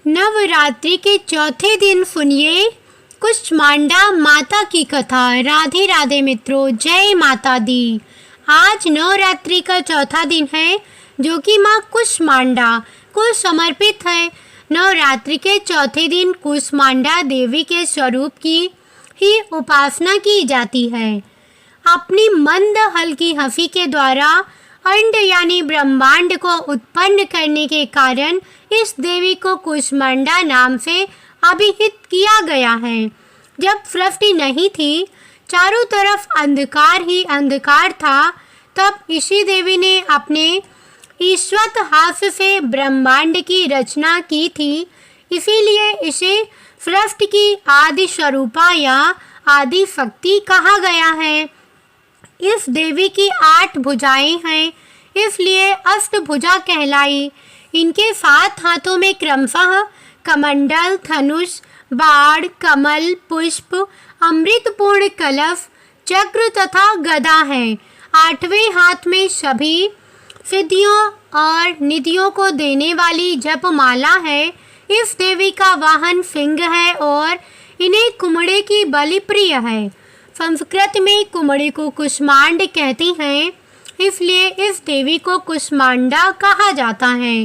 नवरात्रि के चौथे दिन सुनिए कुष्मांडा माता की कथा। राधे राधे मित्रों, जय माता दी। आज नवरात्रि का चौथा दिन है जो कि माँ कुष्मांडा को समर्पित है। नवरात्रि के चौथे दिन कुष्मांडा देवी के स्वरूप की ही उपासना की जाती है। अपनी मंद हल्की हंसी के द्वारा अंड यानी ब्रह्मांड को उत्पन्न करने के कारण इस देवी को कुष्मांडा नाम से अभिहित किया गया है। जब सृष्टि नहीं थी, चारों तरफ अंधकार ही अंधकार था, तब इसी देवी ने अपने ईश्वत हास्य से ब्रह्मांड की रचना की थी। इसीलिए इसे सृष्टि की आदि स्वरूपा या आदि शक्ति कहा गया है। इस देवी की 8 भुजाएं हैं, इसलिए अष्टभुजा कहलाई। इनके 7 हाथों में क्रमशः कमंडल, धनुष, बाण, कमल, पुष्प, अमृतपूर्ण कलश, चक्र तथा गदा है। 8वें हाथ में सभी सिद्धियों और निधियों को देने वाली जपमाला है। इस देवी का वाहन सिंह है और इन्हें कुमड़े की बलि प्रिय है। संस्कृत में कुमड़े को कुष्मांड कहती हैं, इसलिए इस देवी को कुष्मांडा कहा जाता है।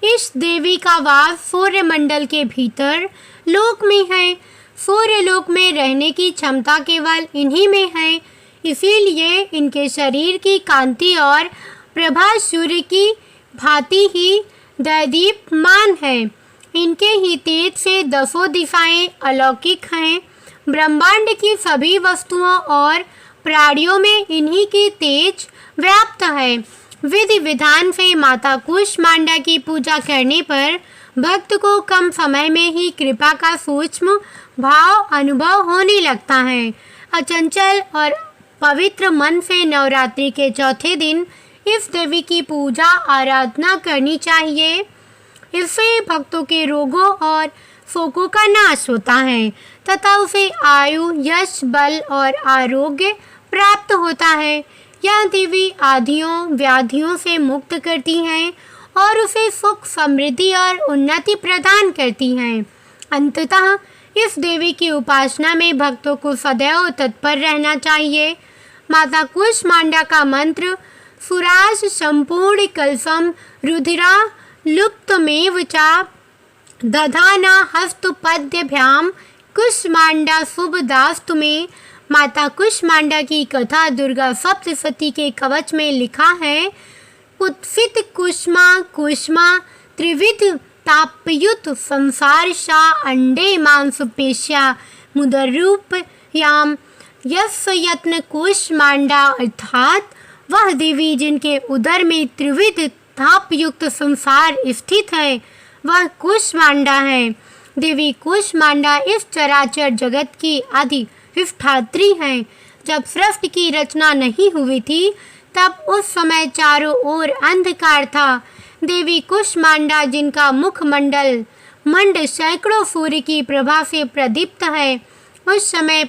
इस देवी का वास सूर्यमंडल के भीतर लोक में है। सूर्य लोक में रहने की क्षमता केवल इन्हीं में है, इसीलिए इनके शरीर की कांति और प्रभा सूर्य की भांति ही दैदीप्यमान है। इनके ही तेज से 10 दिशाएं अलौकिक हैं। ब्रह्मांड की सभी वस्तुओं और प्राणियों में इन्हीं की तेज व्याप्त है। विधि विधान से माता कुष्मांडा की पूजा करने पर भक्त को कम समय में ही कृपा का सूक्ष्म भाव अनुभव होने लगता है। अचंचल और पवित्र मन से नवरात्रि के चौथे दिन इस देवी की पूजा आराधना करनी चाहिए। इससे भक्तों के रोगों और शोकों का नाश होता है तथा उसे आयु, यश, बल और आरोग्य प्राप्त होता है। यह देवी आदियों व्याधियों से मुक्त करती हैं और उसे सुख, समृद्धि और उन्नति प्रदान करती हैं। अंततः इस देवी की उपासना में भक्तों को सदैव तत्पर रहना चाहिए। माता कुष्मांडा का मंत्र सुराज संपूर्ण कलसम रुधिरा लुप्तमेव चा दधाना हस्तपद्यभ्याम कुष्मांडा शुभदास्तु में। माता कुष्मांडा की कथा दुर्गा सप्तशती के कवच में लिखा है। उत्सित कुष्मा कुष्मा त्रिविध तापयुत संसार सा अंडे मांस पेश्या मुदर रूप याम यस्य यत्न कुष्मांडा, अर्थात वह देवी जिनके उदर में त्रिविध तापयुक्त संसार स्थित है, वह कुष्मांडा है। देवी कुष्मांडा इस चराचर जगत की आदि विष्ठात्री है। जब सृष्टि की रचना नहीं हुई थी, तब उस समय चारों ओर अंधकार था। देवी कुष्मांडा जिनका मुखमंडल मंड सैकड़ों सूर्य की प्रभा से प्रदीप्त है, उस समय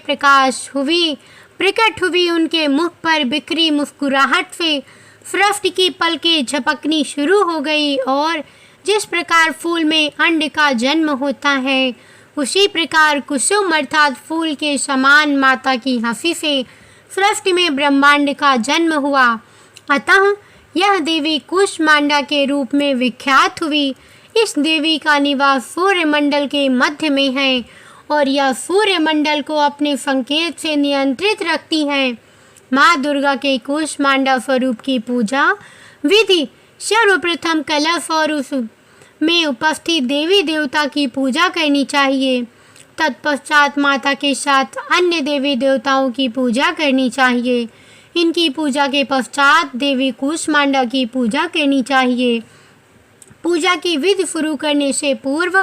प्रकट हुई उनके मुख पर बिखरी मुस्कुराहट से सृष्टि की पलकें झपकनी शुरू हो गई और जिस प्रकार फूल में अंड का जन्म होता है, उसी प्रकार कुसुम अर्थात फूल के समान माता की हंसी से सृष्टि में ब्रह्मांड का जन्म हुआ। अतः यह देवी कुष्मांडा के रूप में विख्यात हुई। इस देवी का निवास सूर्यमंडल के मध्य में है और यह सूर्यमंडल को अपने संकेत से नियंत्रित रखती है। माँ दुर्गा के कुष्मांडा स्वरूप की पूजा विधि सर्वप्रथम कलश और उस में उपस्थित देवी देवता की पूजा करनी चाहिए। तत्पश्चात माता के साथ अन्य देवी देवताओं की पूजा करनी चाहिए। इनकी पूजा के पश्चात देवी कुष्मांडा की पूजा करनी चाहिए। पूजा की विधि शुरू करने से पूर्व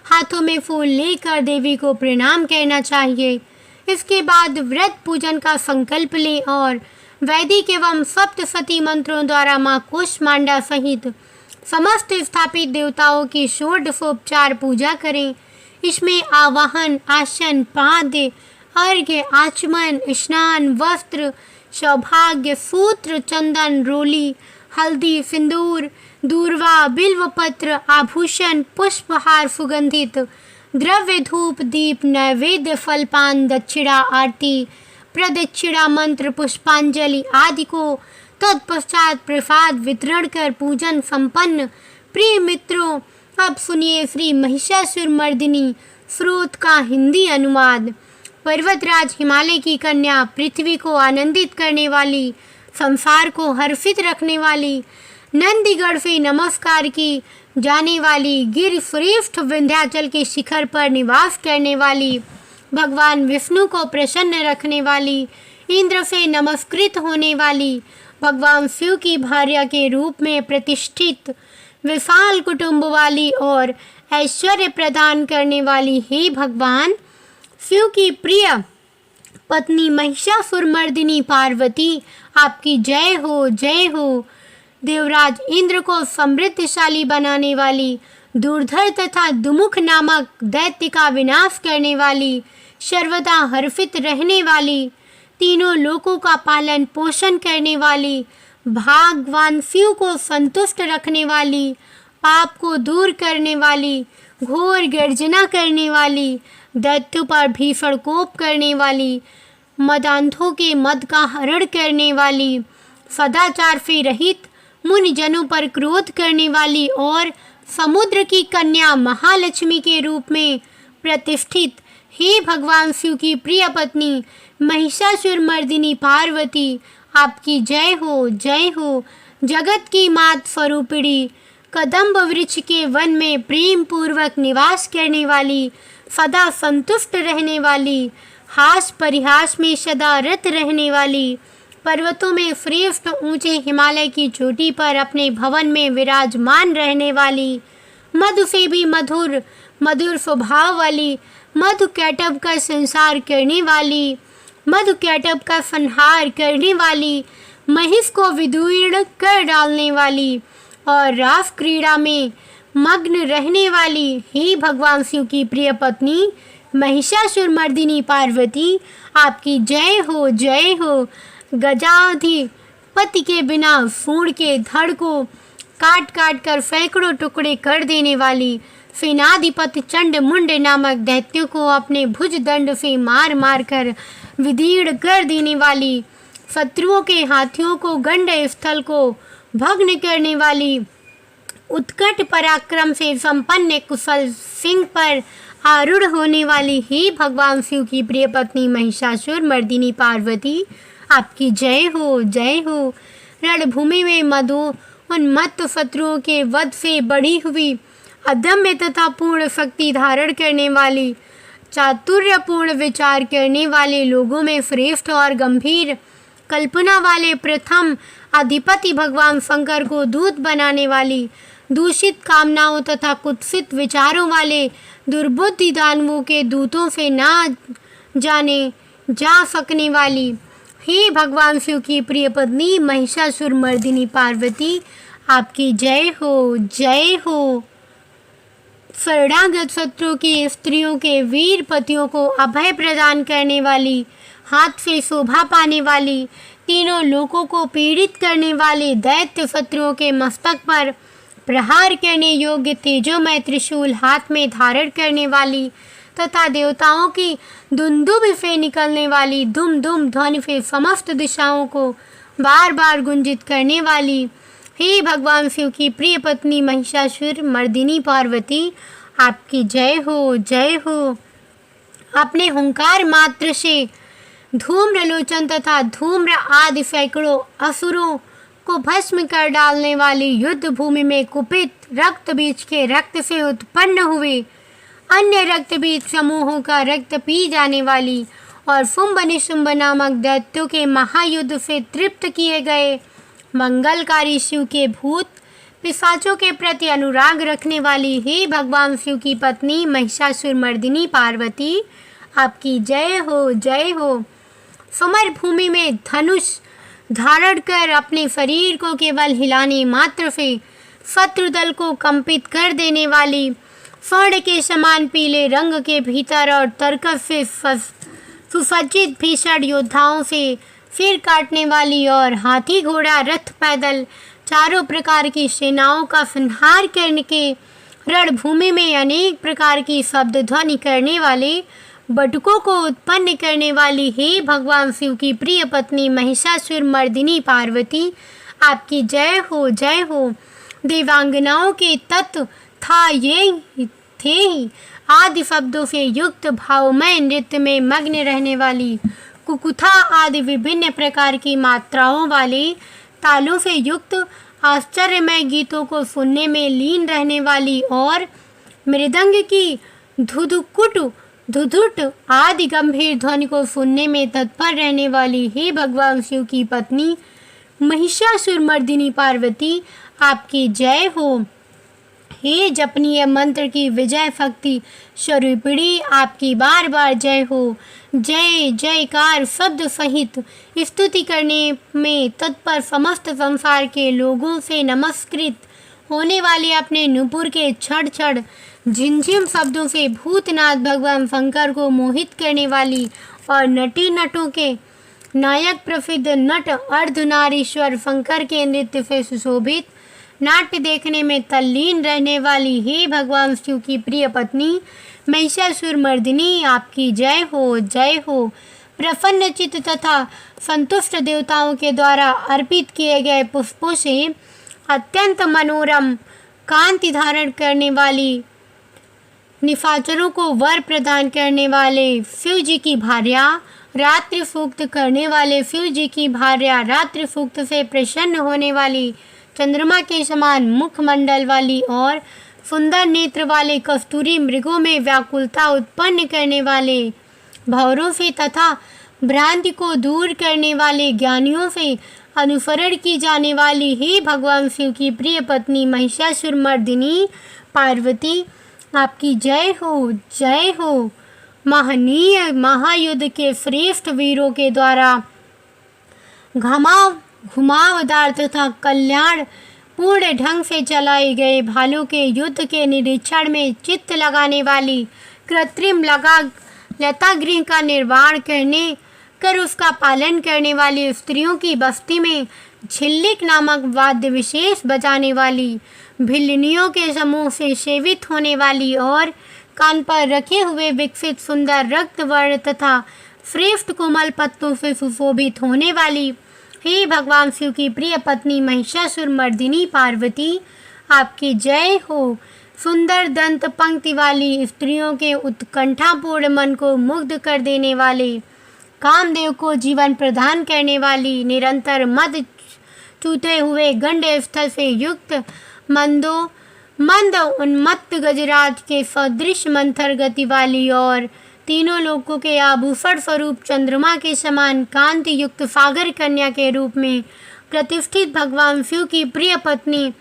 हाथों में फूल लेकर देवी को प्रणाम करना चाहिए। इसके बाद व्रत पूजन का संकल्प लें और वैदिक एवं सप्तशती मंत्रों द्वारा माँ कुष्मांडा सहित समस्त स्थापित देवताओं की षोडशोपचार पूजा करें। इसमें आवाहन, आसन, पाद्य, अर्घ्य, आचमन, स्नान, वस्त्र, सौभाग्य, सूत्र, चंदन, रोली, हल्दी, सिंदूर, दूर्वा, बिल्वपत्र, आभूषण, पुष्पहार, सुगंधित द्रव्य, धूप, दीप, नैवेद्य, फलपान, दक्षिणा, आरती, प्रदक्षिणा, मंत्र, पुष्पांजलि आदि को तत्पश्चात प्रसाद वितरण कर पूजन संपन्न। प्रिय मित्रों, अब सुनिए श्री महिषासुर मर्दिनी स्रोत का हिंदी अनुवाद। पर्वतराज हिमालय की कन्या, पृथ्वी को आनंदित करने वाली, संसार को हर्षित रखने वाली, नंदीगढ़ से नमस्कार की जाने वाली, गिर श्रेष्ठ विंध्याचल के शिखर पर निवास करने वाली, भगवान विष्णु को प्रसन्न रखने वाली, इंद्र से नमस्कृत होने वाली, भगवान शिव की भार्या के रूप में प्रतिष्ठित, विशाल कुटुंब वाली और ऐश्वर्य प्रदान करने वाली, हे भगवान शिव की प्रिय पत्नी महिषासुर मर्दिनी पार्वती, आपकी जय हो, जय हो। देवराज इंद्र को समृद्धशाली बनाने वाली, दुर्धर तथा दुमुख नामक दैत्य का विनाश करने वाली, सर्वदा हर्षित रहने वाली, तीनों लोकों का पालन पोषण करने वाली, भगवान शिव को संतुष्ट रखने वाली, पाप को दूर करने वाली, घोर गर्जना करने वाली, दैत्यों पर भीषण कोप करने वाली, मदांधों के मद का हरण करने वाली, सदाचार से रहित मुनिजनों पर क्रोध करने वाली और समुद्र की कन्या महालक्ष्मी के रूप में प्रतिष्ठित, हे भगवान शिव की प्रिय पत्नी महिषासुर मर्दिनी पार्वती, आपकी जय हो, जय हो। जगत की मात स्वरूपिणी, कदम्ब वृक्ष के वन में प्रेम पूर्वक निवास करने वाली, सदा संतुष्ट रहने वाली, हास परिहास में सदा रत रहने वाली, पर्वतों में श्रेष्ठ ऊंचे हिमालय की चोटी पर अपने भवन में विराजमान रहने वाली, मधु से भी मधुर मधुर स्वभाव वाली, मधु कैटब का संसार करने वाली, मधु कैटब का संहार करने वाली, महिष को विदीर्ण कर डालने वाली और रास क्रीड़ा में मग्न रहने वाली, हे भगवान शिव की प्रिय पत्नी महिषासुर मर्दिनी पार्वती, आपकी जय हो, जय हो। गजाधिपति के बिना सूंड के धड़ को काट काट कर सैकड़ों टुकड़े कर देने वाली, सेनाधिपति चंड मुंड नामक दैत्यों को अपने भुज दंड से मार मार कर विदीर्ण कर देने वाली, शत्रुओं के हाथियों को गंड स्थल को भग्न करने वाली, उत्कट पराक्रम से संपन्न कुशल सिंह पर आरूढ़ होने वाली, हे भगवान शिव की प्रिय पत्नी महिषासुर मर्दिनी पार्वती, आपकी जय हो, जय हो। रणभूमि में मधु उन्मत्त शत्रुओं के वध से बढ़ी हुई, अदम्य तथा पूर्ण शक्ति धारण करने वाली, चातुर्यपूर्ण विचार करने वाले लोगों में श्रेष्ठ और गंभीर कल्पना वाले प्रथम अधिपति भगवान शंकर को दूत बनाने वाली, दूषित कामनाओं तथा कुत्सित विचारों वाले दुर्बुद्धि दानवों के दूतों से ना जाने जा सकने वाली, हे भगवान शिव की प्रिय पत्नी महिषासुर मर्दिनी पार्वती, आपकी जय हो, जय हो। शरणागत शत्रु की स्त्रियों के वीर पतियों को अभय प्रदान करने वाली, हाथ से शोभा पाने वाली, तीनों लोकों को पीड़ित करने वाले दैत्य शत्रुओं के मस्तक पर प्रहार करने योग्य तेजोमय त्रिशूल हाथ में धारण करने वाली तथा देवताओं की दुंदुभ से निकलने वाली धुम धुम ध्वनि से समस्त दिशाओं को बार बार गुंजित करने वाली, हे भगवान शिव की प्रिय पत्नी महिषासुर मर्दिनी पार्वती, आपकी जय हो, जय हो। अपने हुंकार मात्र से धूम्रलोचन तथा धूम्र आदि सैकड़ों असुरों को भस्म कर डालने वाली, युद्ध भूमि में कुपित रक्त बीज के रक्त से उत्पन्न हुए अन्य रक्त बीज समूहों का रक्त पी जाने वाली और शुंभ निशुंभ नामक दैत्यों के महायुद्ध से तृप्त किए गए मंगलकारी शिव के भूत पिशाचों के प्रति अनुराग रखने वाली, हे भगवान शिव की पत्नी महिषासुर मर्दिनी पार्वती, आपकी जय हो, जय हो। समर भूमि में धनुष धारण कर अपने शरीर को केवल हिलाने मात्र से शत्रु दल को कंपित कर देने वाली, स्वर्ण के समान पीले रंग के भीतर और तरकस से सुसज्जित भीषण योद्धाओं से सिर काटने वाली और हाथी घोड़ा रथ पैदल चारों प्रकार की सेनाओं का संहार करने के रणभूमि में अनेक प्रकार की शब्द ध्वनि करने वाले बटुकों को उत्पन्न करने वाली हे भगवान शिव की प्रिय पत्नी महिषासुर मर्दिनी पार्वती, आपकी जय हो जय हो। देवांगनाओं के तत्व था ये थे ही आदि शब्दों से युक्त भावमय नृत्य में मग्न रहने वाली, कुकुथा आदि विभिन्न प्रकार की मात्राओं वाले तालों से युक्त आश्चर्यमय गीतों को सुनने में लीन रहने वाली और मृदंग की धुधुकुट धुधुट आदि गंभीर ध्वनि को सुनने में तत्पर रहने वाली हे भगवान शिव की पत्नी महिषासुर मर्दिनी पार्वती, आपकी जय हो। हे जपनीय मंत्र की विजय शक्ति स्वरूपिणी, आपकी बार बार जय हो। जय जयकार शब्द सहित स्तुति करने में तत्पर समस्त संसार के लोगों से नमस्कृत होने वाले अपने नुपुर के छड़ छड़ झिमझिम शब्दों से भूतनाथ भगवान शंकर को मोहित करने वाली और नटी नटों के नायक प्रसिद्ध नट अर्धनारीश्वर शंकर के नृत्य से सुशोभित नाट्य देखने में तल्लीन रहने वाली हे भगवान शिव की प्रिय पत्नी महिषासुर मर्दिनी, आपकी जय हो जय हो। प्रसन्न चित्त तथा संतुष्ट देवताओं के द्वारा अर्पित किए गए पुष्पों से अत्यंत मनोरम कांति धारण करने वाली निशाचरों को वर प्रदान करने वाले शिव जी की भार्या, रात्रि सूक्त करने वाले शिव जी की भार्या, रात्रि सूक्त से प्रसन्न होने वाली, चंद्रमा के समान मुखमंडल वाली और सुंदर नेत्र वाले कस्तूरी मृगों में व्याकुलता उत्पन्न करने वाले, भौरों से तथा भ्रांति को दूर करने वाले ज्ञानियों से अनुसरण की जाने वाली ही भगवान शिव की प्रिय पत्नी महिषासुर मर्दिनी पार्वती, आपकी जय हो जय हो। महनीय महायुद्ध के श्रेष्ठ वीरों के द्वारा घुमावदार तथा कल्याण पूर्ण ढंग से चलाए गए भालों के युद्ध के निरीक्षण में चित्त लगाने वाली, कृत्रिम लतागृह का निर्माण करने कर उसका पालन करने वाली स्त्रियों की बस्ती में झिल्लिक नामक वाद्य विशेष बजाने वाली, भिल्लनियों के समूह से सेवित होने वाली और कान पर रखे हुए विकसित सुंदर रक्त वर्ण तथा श्रेष्ठ कोमल पत्तों से सुशोभित होने वाली हे भगवान शिव की प्रिय पत्नी महिषासुर मर्दिनी पार्वती, आपकी जय हो। सुंदर दंत पंक्ति वाली स्त्रियों के उत्कंठापूर्ण मन को मुग्ध कर देने वाले, कामदेव को जीवन प्रदान करने वाली, निरंतर मद चूते हुए गंड स्थल से युक्त मंद उन्मत्त गजराज के सदृश मंथर गति वाली और तीनों लोकों के आभूषण स्वरूप चंद्रमा के समान कांति युक्त सागर कन्या के रूप में प्रतिष्ठित भगवान शिव की प्रिय पत्नी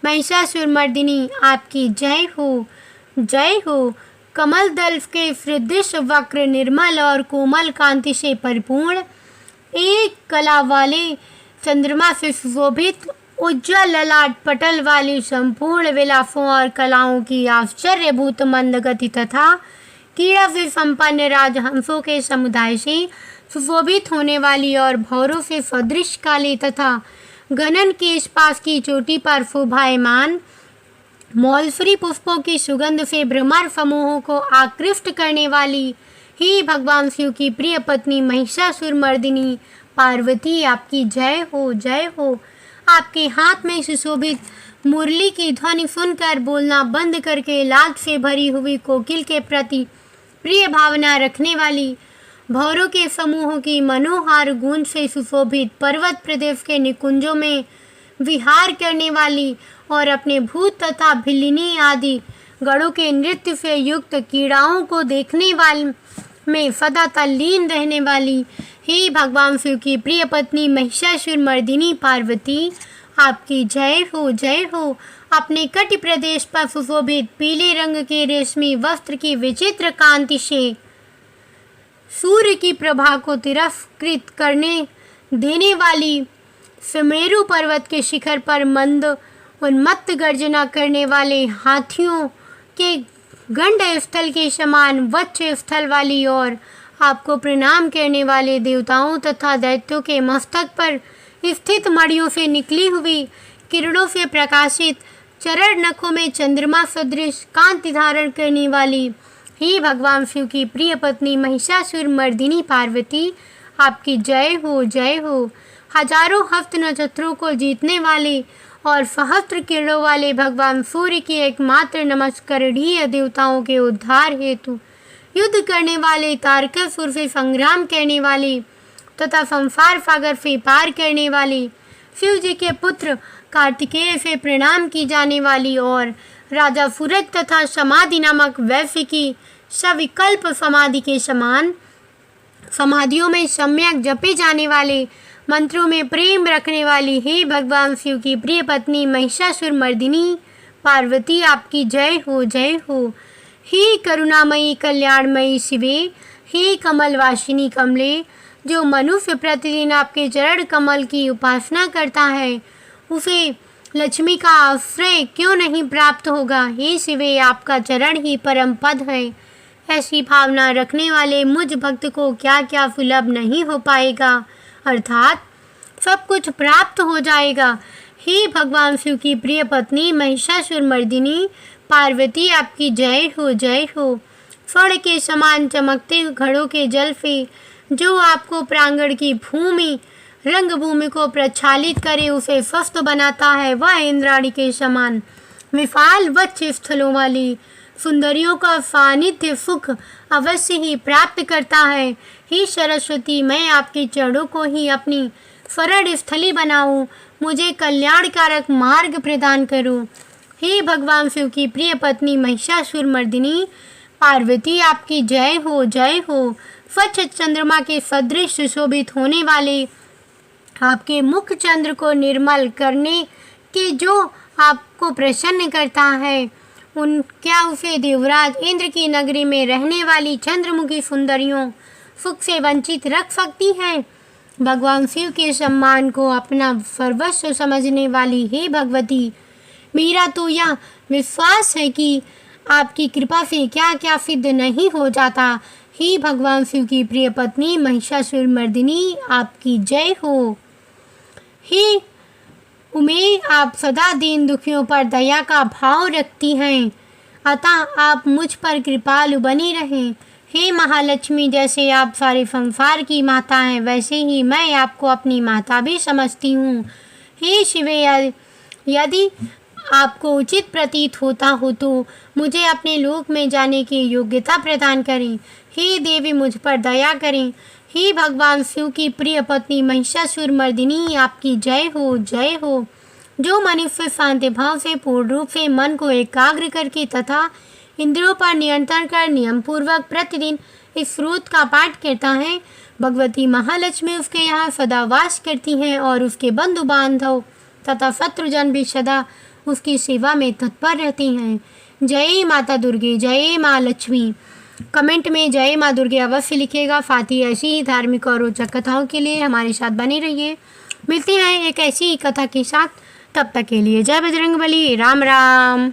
महिषासुर मर्दिनी, आपकी जय हो जय हो। कमल दल के सदृश वक्र निर्मल और कोमल कांति से परिपूर्ण, एक कला वाले चंद्रमा से सुशोभित, उज्ज्वल ललाट पटल वाली संपूर्ण विलासों और कलाओं की आश्चर्यभूत मंद गति तथा कीड़ा से संपन्न राजहंसों के समुदाय से सुशोभित होने वाली और भौरों से सदृश काली तथा गगन के इस पास की चोटी पर शोभायमान मौलश्री पुष्पों की सुगंध से भ्रमर समूहों को आकृष्ट करने वाली ही भगवान शिव की प्रिय पत्नी महिषासुर मर्दिनी पार्वती, आपकी जय हो जय हो। आपके हाथ में सुशोभित मुरली की ध्वनि सुनकर बोलना बंद करके लाज से भरी हुई कोकिल के प्रति प्रिय भावना रखने वाली, भौरों के समूहों की मनोहार गूंज से सुशोभित, पर्वत प्रदेश के निकुंजों में विहार करने वाली और अपने भूत तथा भिल्लिनी आदि गणों के नृत्य से युक्त कीड़ाओं को देखने वाले में सदा तल्लीन रहने वाली हे भगवान शिव की प्रिय पत्नी महिषासुर मर्दिनी पार्वती, आपकी जय हो जय हो। अपने कटि प्रदेश पर सुशोभित पीले रंग के रेशमी वस्त्र की विचित्र कांति से सूर्य की प्रभा को तिरस्कृत करने देने वाली सुमेरु पर्वत के शिखर पर मंद उन्मत्त गर्जना करने वाले हाथियों के गंड स्थल के समान वक्ष स्थल वाली और आपको प्रणाम करने वाले देवताओं तथा दैत्यों के मस्तक पर स्थित मड़ियों से निकली हुई किरणों से प्रकाशित, चरण नखों में चंद्रमा सदृश कांति धारण करने वाली हे भगवान शिव की प्रिय पत्नी महिषासुर मर्दिनी पार्वती, आपकी जय हो, जय हो। हजारों हस्त नक्षत्रों को जीतने वाले और सहस्त्र किरणों वाले भगवान सूर्य की एकमात्र नमस्करणीय देवताओं के उद्धार हेतु युद्ध करने वाले, तारकासुर से संग्राम करने वाले तथा संसार सागर से पार करने वाले, शिव जी के पुत्र कार्तिकेय से प्रणाम की जाने वाली और राजा सूरज तथा समाधि नामक वैश्य की सविकल्प समाधि के समान समाधियों में सम्यक जपे जाने वाले, मंत्रों में प्रेम रखने वाली हे भगवान शिव की प्रिय पत्नी महिषासुर मर्दिनी पार्वती, आपकी जय हो, जय हो। हे करुणामयी कल्याणमयी शिवे, हे कमलवासिनी कमले, जो मनुष्य प्रतिदिन आपके चरण कमल की उपासना करता है उसे लक्ष्मी का आश्रय क्यों नहीं प्राप्त होगा। हे शिवे, आपका चरण ही परम पद है। ऐसी भावना रखने वाले मुझ भक्त को क्या क्या सुलभ नहीं हो पाएगा, अर्थात सब कुछ प्राप्त हो जाएगा। हे भगवान शिव की प्रिय पत्नी महिषासुर मर्दिनी पार्वती, आपकी जय हो, जय हो। स्वर्ण के समान चमकते घड़ों के जल से जो आपको प्रांगण की भूमि रंगभूमि को प्रक्षालित करे उसे स्वस्थ बनाता है, वह इंद्राणी के समान विशाल वक्ष स्थलों वाली सुंदरियों का सानिध्य सुख अवश्य ही प्राप्त करता है। हे सरस्वती, मैं आपके चरणों को ही अपनी शरण स्थली बनाऊं, मुझे कल्याणकारक मार्ग प्रदान करो। हे भगवान शिव की प्रिय पत्नी महिषासुर मर्दिनी पार्वती, आपकी जय हो, जय हो। स्वच्छ चंद्रमा के सदृश सुशोभित होने वाले आपके मुख चंद्र को निर्मल करने के जो आपको प्रसन्न करता है, क्या उसे देवराज इंद्र की नगरी में रहने वाली चंद्रमुखी सुंदरियों सुख से वंचित रख सकती हैं। भगवान शिव के सम्मान को अपना सर्वस्व समझने वाली हे भगवती, मेरा तो यह विश्वास है कि आपकी कृपा से क्या क्या सिद्ध नहीं हो जाता। हे भगवान शिव की प्रिय पत्नी महिषासुर मर्दिनी, आपकी जय हो। हे उमे, आप सदा दीन दुखियों पर दया का भाव रखती हैं, अतः आप मुझ पर कृपालु बनी रहें। हे महालक्ष्मी, जैसे आप सारे संसार की माता हैं, वैसे ही मैं आपको अपनी माता भी समझती हूँ। हे शिवे, यदि आपको उचित प्रतीत होता हो तो मुझे अपने लोक में जाने की योग्यता प्रदान करें। हे देवी, मुझ पर दया करें। हे भगवान शिव की प्रिय पत्नी महिषासुर मर्दिनी, आपकी जय हो, जय हो। जो मनुष्य शांति भाव से पूर्ण रूप से मन को एकाग्र करके तथा इंद्रियों पर नियंत्रण कर नियम पूर्वक प्रतिदिन इस स्रोत का पाठ करता है, भगवती महालक्ष्मी उसके यहाँ सदा वास करती हैं और उसके बंधु बांधव तथा शत्रुजन भी सदा उसकी सेवा में तत्पर रहती हैं। जय माता दुर्गे, जय माँ लक्ष्मी। कमेंट में जय माँ दुर्गे अवश्य लिखिएगा। साथ ही ऐसी ही धार्मिक और रोचक कथाओं के लिए हमारे साथ बने रहिए। मिलते हैं एक ऐसी ही कथा के साथ, तब तक के लिए जय बजरंगबली, राम राम।